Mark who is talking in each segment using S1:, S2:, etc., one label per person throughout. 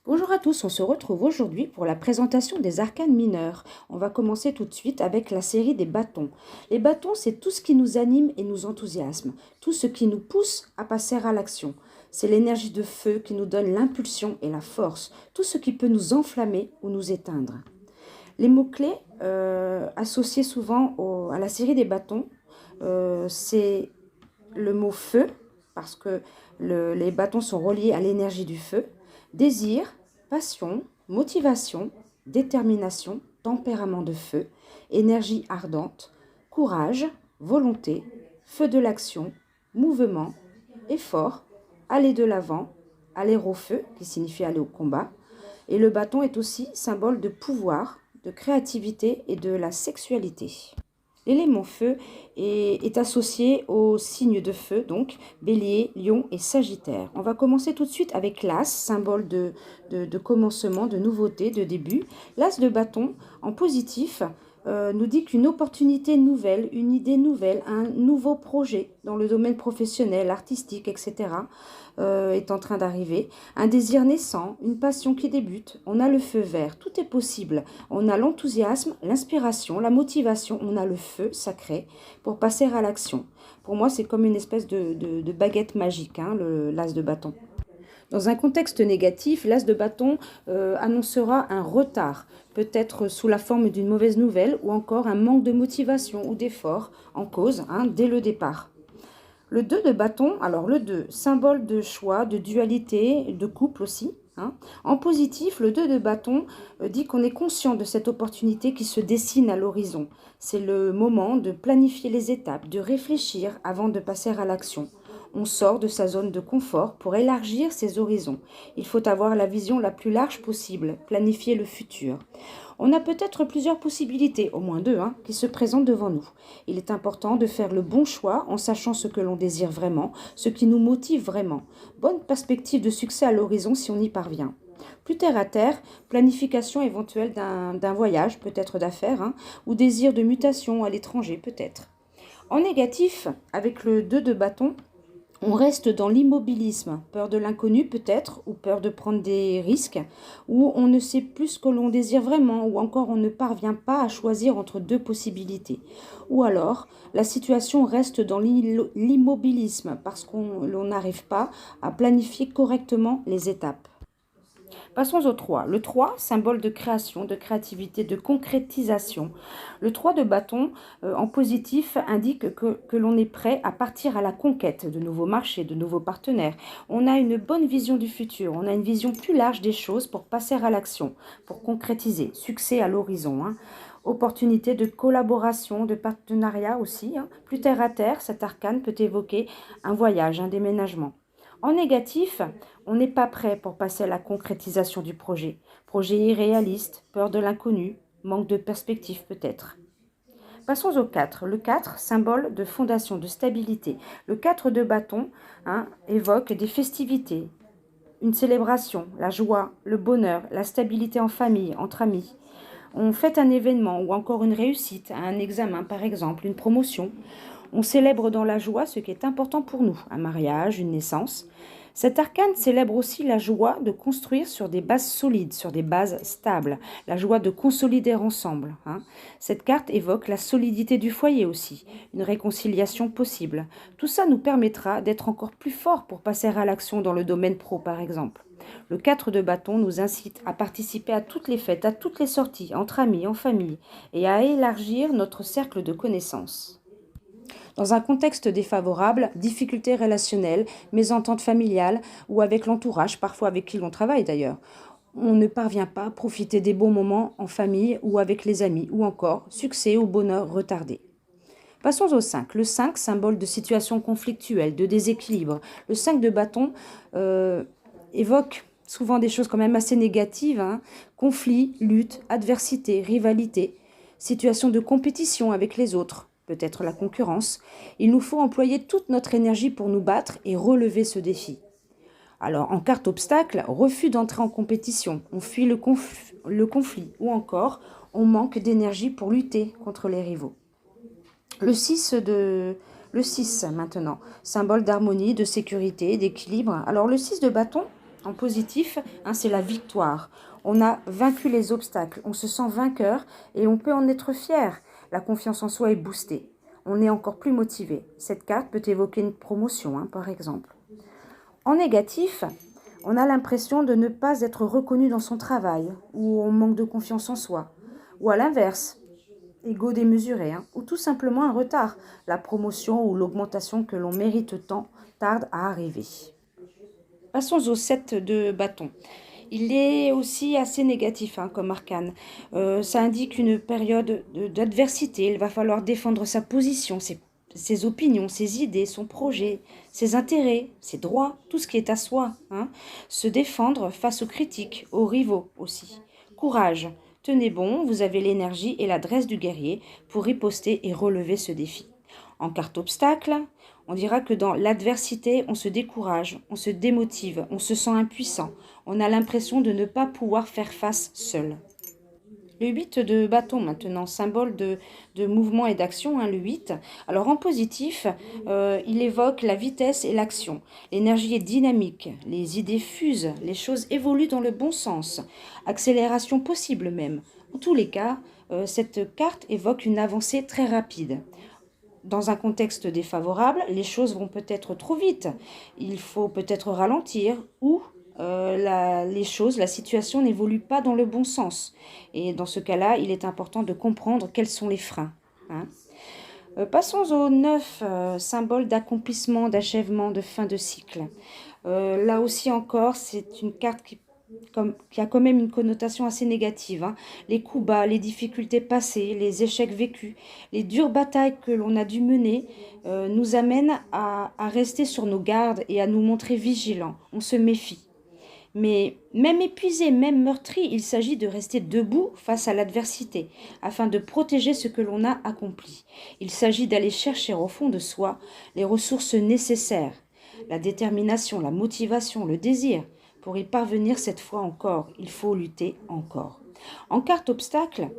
S1: Bonjour à tous, on se retrouve aujourd'hui pour la présentation des arcanes mineurs. On va commencer tout de suite avec la série des bâtons. Les bâtons, c'est tout ce qui nous anime et nous enthousiasme, tout ce qui nous pousse à passer à l'action. C'est l'énergie de feu qui nous donne l'impulsion et la force, tout ce qui peut nous enflammer ou nous éteindre. Les mots-clés associés souvent à la série des bâtons, c'est le mot feu, parce que les bâtons sont reliés à l'énergie du feu, désir, passion, motivation, détermination, tempérament de feu, énergie ardente, courage, volonté, feu de l'action, mouvement, effort, aller de l'avant, aller au feu, qui signifie aller au combat. Et le bâton est aussi symbole de pouvoir, de créativité et de la sexualité. L'élément feu est associé aux signes de feu, donc Bélier, Lion et Sagittaire. On va commencer tout de suite avec l'As, symbole de commencement, de nouveauté, de début. L'As de bâton, en positif, nous dit qu'une opportunité nouvelle, une idée nouvelle, un nouveau projet dans le domaine professionnel, artistique, etc. Est en train d'arriver. Un désir naissant, une passion qui débute. On a le feu vert, tout est possible. On a l'enthousiasme, l'inspiration, la motivation. On a le feu sacré pour passer à l'action. Pour moi, c'est comme une espèce de baguette magique, hein, l'as de bâton. Dans un contexte négatif, l'as de bâton annoncera un retard, peut-être sous la forme d'une mauvaise nouvelle ou encore un manque de motivation ou d'effort en cause dès le départ. Le 2 de bâton, alors le 2, symbole de choix, de dualité, de couple aussi. En positif, le 2 de bâton dit qu'on est conscient de cette opportunité qui se dessine à l'horizon. C'est le moment de planifier les étapes, de réfléchir avant de passer à l'action. On sort de sa zone de confort pour élargir ses horizons. Il faut avoir la vision la plus large possible, planifier le futur. On a peut-être plusieurs possibilités, au moins deux, qui se présentent devant nous. Il est important de faire le bon choix en sachant ce que l'on désire vraiment, ce qui nous motive vraiment. Bonne perspective de succès à l'horizon si on y parvient. Plus terre à terre, planification éventuelle d'un voyage, peut-être d'affaires, ou désir de mutation à l'étranger, peut-être. En négatif, avec le 2 de bâton, on reste dans l'immobilisme, peur de l'inconnu peut-être, ou peur de prendre des risques, ou on ne sait plus ce que l'on désire vraiment, ou encore on ne parvient pas à choisir entre deux possibilités. Ou alors, la situation reste dans l'immobilisme parce l'on n'arrive pas à planifier correctement les étapes. Passons au 3. Le 3, symbole de création, de créativité, de concrétisation. Le 3 de bâton, en positif, indique que l'on est prêt à partir à la conquête de nouveaux marchés, de nouveaux partenaires. On a une bonne vision du futur, on a une vision plus large des choses pour passer à l'action, pour concrétiser. Succès à l'horizon. Opportunité de collaboration, de partenariat aussi. Plus terre à terre, cet arcane peut évoquer un voyage, un déménagement. En négatif, on n'est pas prêt pour passer à la concrétisation du projet. Projet irréaliste, peur de l'inconnu, manque de perspective peut-être. Passons au 4. Le 4, symbole de fondation, de stabilité. Le 4 de bâton évoque des festivités, une célébration, la joie, le bonheur, la stabilité en famille, entre amis. On fête un événement ou encore une réussite, un examen par exemple, une promotion. On célèbre dans la joie ce qui est important pour nous, un mariage, une naissance. Cet arcane célèbre aussi la joie de construire sur des bases solides, sur des bases stables, la joie de consolider ensemble. Cette carte évoque la solidité du foyer aussi, une réconciliation possible. Tout ça nous permettra d'être encore plus forts pour passer à l'action dans le domaine pro par exemple. Le 4 de bâton nous incite à participer à toutes les fêtes, à toutes les sorties, entre amis, en famille, et à élargir notre cercle de connaissances. Dans un contexte défavorable, difficultés relationnelles, mésententes familiales ou avec l'entourage, parfois avec qui l'on travaille d'ailleurs, on ne parvient pas à profiter des bons moments en famille ou avec les amis, ou encore succès ou bonheur retardé. Passons au 5. Le 5, symbole de situation conflictuelle, de déséquilibre. Le 5 de bâton évoque souvent des choses quand même assez négatives. Conflit, lutte, adversité, rivalité, situation de compétition avec les autres, peut-être la concurrence. Il nous faut employer toute notre énergie pour nous battre et relever ce défi. Alors, en carte obstacle, refus d'entrer en compétition, on fuit le conflit, ou encore, on manque d'énergie pour lutter contre les rivaux. Le 6 maintenant, symbole d'harmonie, de sécurité, d'équilibre. Alors le 6 de bâton, En positif, c'est la victoire. On a vaincu les obstacles, on se sent vainqueur et on peut en être fier. La confiance en soi est boostée. On est encore plus motivé. Cette carte peut évoquer une promotion, par exemple. En négatif, on a l'impression de ne pas être reconnu dans son travail, ou on manque de confiance en soi. Ou à l'inverse, ego démesuré, ou tout simplement un retard. La promotion ou l'augmentation que l'on mérite tant tarde à arriver. Passons au 7 de bâton. Il est aussi assez négatif comme arcane. Ça indique une période d'adversité. Il va falloir défendre sa position, ses opinions, ses idées, son projet, ses intérêts, ses droits, tout ce qui est à soi. Se défendre face aux critiques, aux rivaux aussi. Courage, tenez bon, vous avez l'énergie et l'adresse du guerrier pour riposter et relever ce défi. En carte obstacle, on dira que dans l'adversité, on se décourage, on se démotive, on se sent impuissant, on a l'impression de ne pas pouvoir faire face seul. Le 8 de bâton maintenant, symbole de mouvement et d'action, le 8. Alors en positif, il évoque la vitesse et l'action. L'énergie est dynamique, les idées fusent, les choses évoluent dans le bon sens. Accélération possible même. En tous les cas, cette carte évoque une avancée très rapide. Dans un contexte défavorable, les choses vont peut-être trop vite. Il faut peut-être ralentir ou la situation n'évolue pas dans le bon sens. Et dans ce cas-là, il est important de comprendre quels sont les freins. Passons au 9, symbole d'accomplissement, d'achèvement, de fin de cycle. Là aussi encore, c'est une carte qui a quand même une connotation assez négative. Les coups bas, les difficultés passées, les échecs vécus, les dures batailles que l'on a dû mener nous amènent à rester sur nos gardes et à nous montrer vigilants. On se méfie. Mais même épuisé, même meurtri, il s'agit de rester debout face à l'adversité, afin de protéger ce que l'on a accompli. Il s'agit d'aller chercher au fond de soi les ressources nécessaires, la détermination, la motivation, le désir. Pour y parvenir cette fois encore, il faut lutter encore. En carte obstacle,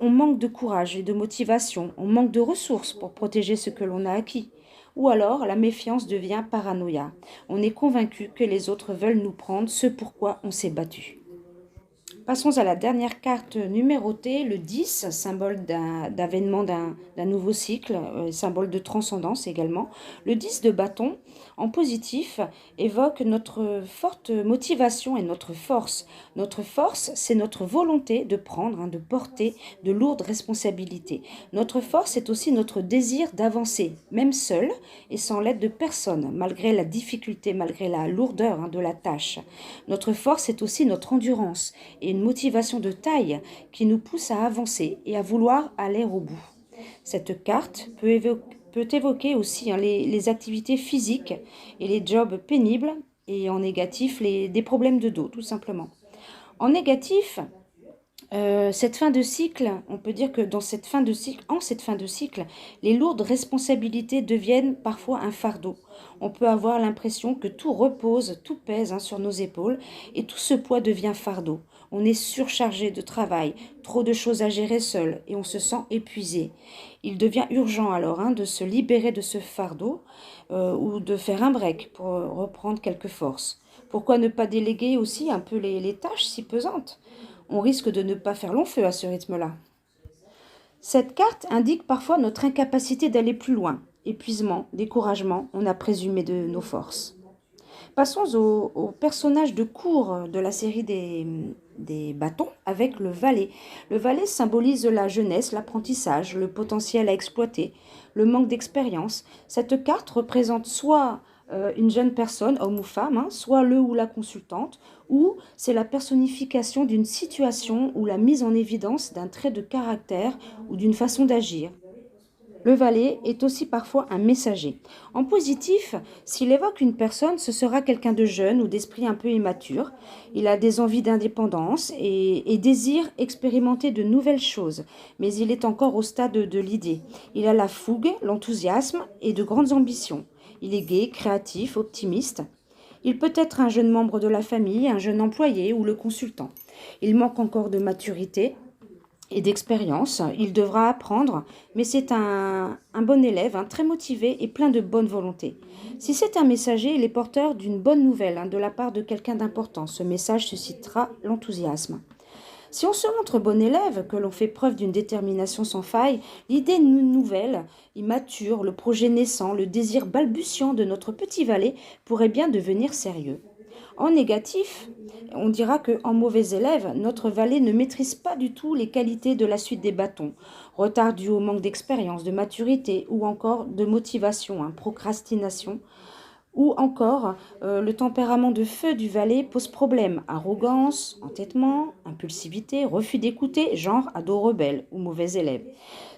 S1: on manque de courage et de motivation, on manque de ressources pour protéger ce que l'on a acquis. Ou alors, la méfiance devient paranoïa. On est convaincu que les autres veulent nous prendre ce pourquoi on s'est battu. Passons à la dernière carte numérotée, le 10, symbole d'avènement d'un nouveau cycle, symbole de transcendance également. Le 10 de bâton, en positif, évoque notre forte motivation et notre force. Notre force, c'est notre volonté de prendre, de porter de lourdes responsabilités. Notre force, c'est aussi notre désir d'avancer, même seul et sans l'aide de personne, malgré la difficulté, malgré la lourdeur de la tâche. Notre force, c'est aussi notre endurance et une motivation de taille qui nous pousse à avancer et à vouloir aller au bout. Cette carte peut évoquer aussi les activités physiques et les jobs pénibles, et en négatif, des problèmes de dos, tout simplement. En négatif, cette fin de cycle, on peut dire que en cette fin de cycle, les lourdes responsabilités deviennent parfois un fardeau. On peut avoir l'impression que tout repose, tout pèse sur nos épaules et tout ce poids devient fardeau. On est surchargé de travail, trop de choses à gérer seul et on se sent épuisé. Il devient urgent alors de se libérer de ce fardeau ou de faire un break pour reprendre quelques forces. Pourquoi ne pas déléguer aussi un peu les tâches si pesantes ? On risque de ne pas faire long feu à ce rythme-là. Cette carte indique parfois notre incapacité d'aller plus loin. Épuisement, découragement, on a présumé de nos forces. Passons au personnage de cour de la série des bâtons avec le valet. Le valet symbolise la jeunesse, l'apprentissage, le potentiel à exploiter, le manque d'expérience. Cette carte représente soit une jeune personne, homme ou femme, soit le ou la consultante, ou c'est la personnification d'une situation ou la mise en évidence d'un trait de caractère ou d'une façon d'agir. Le valet est aussi parfois un messager. En positif, s'il évoque une personne, ce sera quelqu'un de jeune ou d'esprit un peu immature. Il a des envies d'indépendance et désire expérimenter de nouvelles choses, mais il est encore au stade de l'idée. Il a la fougue, l'enthousiasme et de grandes ambitions. Il est gai, créatif, optimiste. Il peut être un jeune membre de la famille, un jeune employé ou le consultant. Il manque encore de maturité et d'expérience. Il devra apprendre, mais c'est un bon élève, très motivé et plein de bonne volonté. Si c'est un messager, il est porteur d'une bonne nouvelle de la part de quelqu'un d'important. Ce message suscitera l'enthousiasme. Si on se montre bon élève, que l'on fait preuve d'une détermination sans faille, l'idée nouvelle, immature, le projet naissant, le désir balbutiant de notre petit valet pourrait bien devenir sérieux. En négatif, on dira qu'en mauvais élève, notre valet ne maîtrise pas du tout les qualités de la suite des bâtons. Retard dû au manque d'expérience, de maturité ou encore de motivation, procrastination. Ou encore, le tempérament de feu du valet pose problème. Arrogance, entêtement, impulsivité, refus d'écouter, genre ado rebelle ou mauvais élève.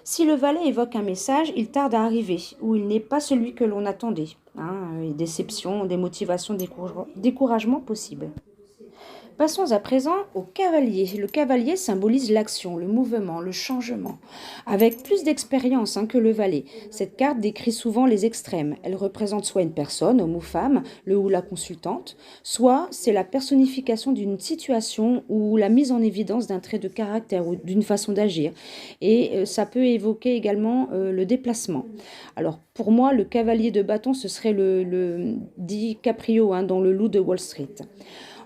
S1: Si le valet évoque un message, il tarde à arriver, ou il n'est pas celui que l'on attendait. Déception, démotivation, découragement possible. Passons à présent au cavalier. Le cavalier symbolise l'action, le mouvement, le changement. Avec plus d'expérience que le valet, cette carte décrit souvent les extrêmes. Elle représente soit une personne, homme ou femme, le ou la consultante, soit c'est la personnification d'une situation ou la mise en évidence d'un trait de caractère ou d'une façon d'agir. Et ça peut évoquer également le déplacement. Alors pour moi, le cavalier de bâton, ce serait le DiCaprio dans Le Loup de Wall Street.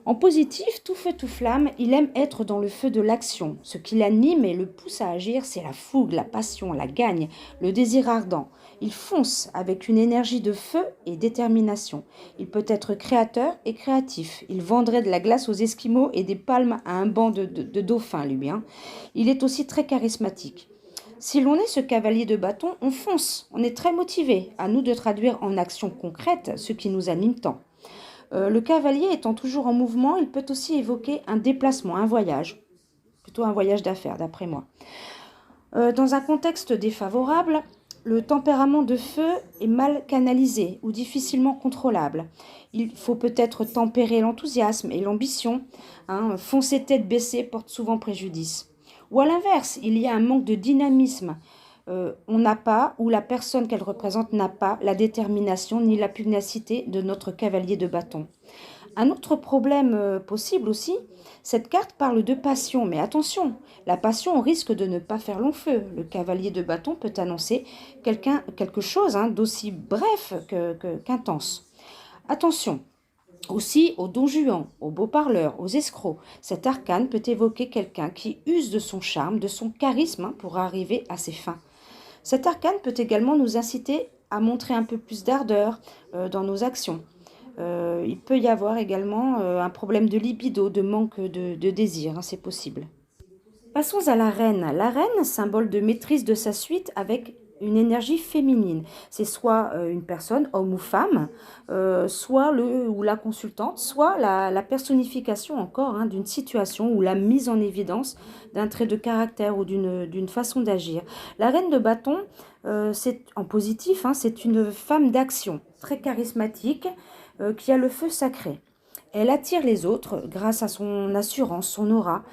S1: En positif, tout feu, tout flamme, il aime être dans le feu de l'action. Ce qui l'anime et le pousse à agir, c'est la fougue, la passion, la gagne, le désir ardent. Il fonce avec une énergie de feu et détermination. Il peut être créateur et créatif. Il vendrait de la glace aux Esquimaux et des palmes à un banc de dauphins, lui. Il est aussi très charismatique. Si l'on est ce cavalier de bâton, on fonce, on est très motivé. À nous de traduire en action concrète ce qui nous anime tant. Le cavalier étant toujours en mouvement, il peut aussi évoquer un déplacement, un voyage, plutôt un voyage d'affaires d'après moi. Dans un contexte défavorable, le tempérament de feu est mal canalisé ou difficilement contrôlable. Il faut peut-être tempérer l'enthousiasme et l'ambition. Foncer tête baissée porte souvent préjudice. Ou à l'inverse, il y a un manque de dynamisme. On n'a pas, ou la personne qu'elle représente n'a pas, la détermination ni la pugnacité de notre cavalier de bâton. Un autre problème possible aussi, cette carte parle de passion, mais attention, la passion risque de ne pas faire long feu. Le cavalier de bâton peut annoncer quelque chose d'aussi bref qu'intense. Attention, aussi aux don Juan, aux beaux parleurs, aux escrocs. Cet arcane peut évoquer quelqu'un qui use de son charme, de son charisme pour arriver à ses fins. Cet arcane peut également nous inciter à montrer un peu plus d'ardeur dans nos actions. Il peut y avoir également un problème de libido, de manque de désir, c'est possible. Passons à la reine. La reine, symbole de maîtrise de sa suite avec une énergie féminine. C'est soit une personne, homme ou femme, soit le ou la consultante, soit la personnification encore d'une situation ou la mise en évidence d'un trait de caractère ou d'une façon d'agir. La reine de bâton, c'est en positif, c'est une femme d'action, très charismatique, qui a le feu sacré. Elle attire les autres grâce à son assurance, son aura,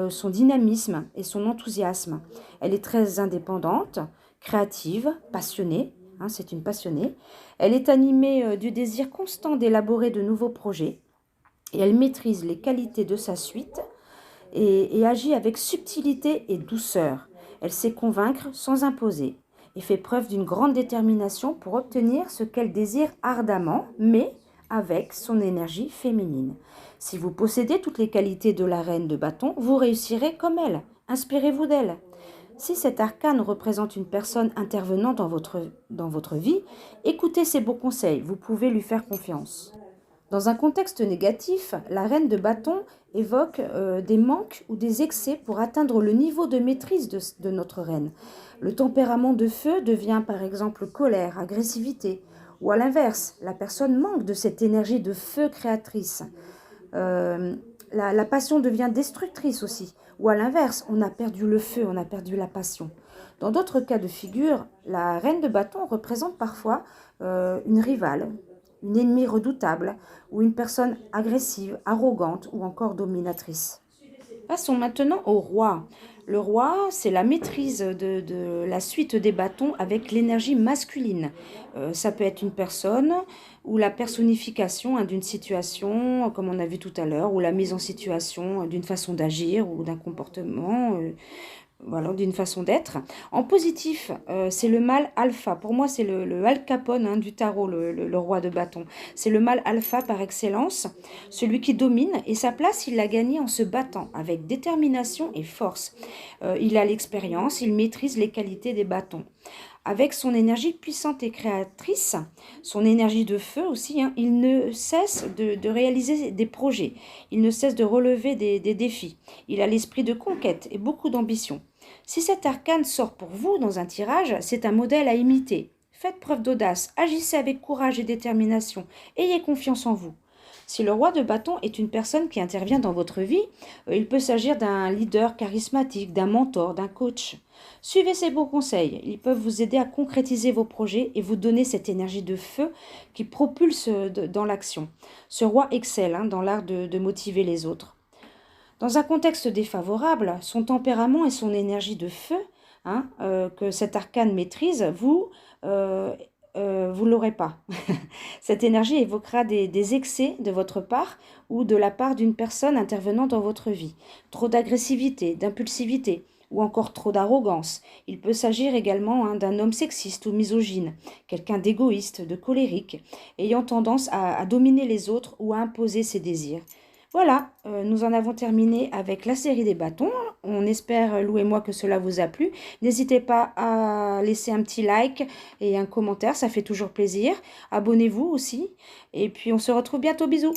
S1: son dynamisme et son enthousiasme. Elle est très indépendante, créative, passionnée, c'est une passionnée. Elle est animée du désir constant d'élaborer de nouveaux projets et elle maîtrise les qualités de sa suite et agit avec subtilité et douceur. Elle sait convaincre sans imposer et fait preuve d'une grande détermination pour obtenir ce qu'elle désire ardemment, mais avec son énergie féminine. Si vous possédez toutes les qualités de la reine de bâton, vous réussirez comme elle. Inspirez-vous d'elle. Si cet arcane représente une personne intervenant dans votre vie, écoutez ses beaux conseils, vous pouvez lui faire confiance. Dans un contexte négatif, la reine de bâton évoque des manques ou des excès pour atteindre le niveau de maîtrise de notre reine. Le tempérament de feu devient par exemple colère, agressivité, ou à l'inverse, la personne manque de cette énergie de feu créatrice. La passion devient destructrice aussi. Ou à l'inverse, on a perdu le feu, on a perdu la passion. Dans d'autres cas de figure, la reine de bâton représente parfois une rivale, une ennemie redoutable, ou une personne agressive, arrogante ou encore dominatrice. Passons maintenant au roi. Le roi, c'est la maîtrise de la suite des bâtons avec l'énergie masculine. Ça peut être une personne ou la personnification d'une situation, comme on a vu tout à l'heure, ou la mise en situation d'une façon d'agir ou d'un comportement voilà, d'une façon d'être. En positif, c'est le mâle alpha. Pour moi, c'est le Al Capone hein, du tarot, le roi de bâton. C'est le mâle alpha par excellence, celui qui domine, et sa place, il l'a gagnée en se battant avec détermination et force. Il a l'expérience, il maîtrise les qualités des bâtons. Avec son énergie puissante et créatrice, son énergie de feu aussi, hein, il ne cesse de réaliser des projets, il ne cesse de relever des défis. Il a l'esprit de conquête et beaucoup d'ambition. Si cet arcane sort pour vous dans un tirage, c'est un modèle à imiter. Faites preuve d'audace, agissez avec courage et détermination, ayez confiance en vous. Si le roi de bâton est une personne qui intervient dans votre vie, il peut s'agir d'un leader charismatique, d'un mentor, d'un coach. Suivez ses bons conseils, ils peuvent vous aider à concrétiser vos projets et vous donner cette énergie de feu qui propulse dans l'action. Ce roi excelle dans l'art de motiver les autres. Dans un contexte défavorable, son tempérament et son énergie de feu, que cet arcane maîtrise, vous l'aurez pas. Cette énergie évoquera des excès de votre part ou de la part d'une personne intervenant dans votre vie. Trop d'agressivité, d'impulsivité ou encore trop d'arrogance. Il peut s'agir également d'un homme sexiste ou misogyne, quelqu'un d'égoïste, de colérique, ayant tendance à dominer les autres ou à imposer ses désirs. Voilà, nous en avons terminé avec la série des bâtons. On espère, Lou et moi, que cela vous a plu. N'hésitez pas à laisser un petit like et un commentaire, ça fait toujours plaisir. Abonnez-vous aussi. Et puis on se retrouve bientôt, bisous.